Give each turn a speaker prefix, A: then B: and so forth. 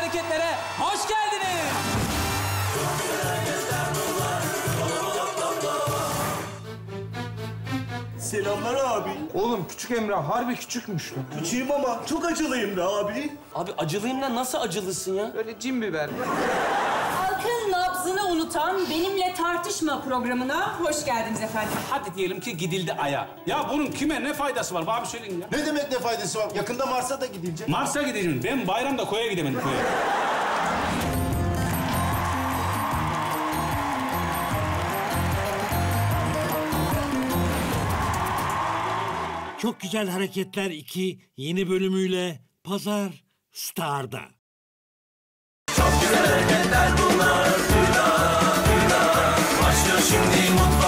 A: hareketlere hoş geldiniz.
B: Selamlar abi.
C: Oğlum küçük Emrah harbi küçükmüş lan.
B: Küçüğüm ama çok acılıyım be abi.
A: Abi acılıyım lan, nasıl acılısın ya?
C: Böyle cin biber.
D: Halkın nabzını unutan Benimle Tartışma programına hoş geldiniz efendim.
E: Hadi diyelim ki gidildi Ay'a. Ya bunun kime ne faydası var? Bana bir söyleyin ya.
B: Ne demek ne faydası var? Yakında Mars'a da gidilecek.
E: Mars'a gideceğim. Ben bayramda koya gidemedim koya.
F: Çok Güzel Hareketler 2 yeni bölümüyle Pazar Star'da.
G: Çok güzel hareketler bunlar. Başlıyor şimdi mutlu.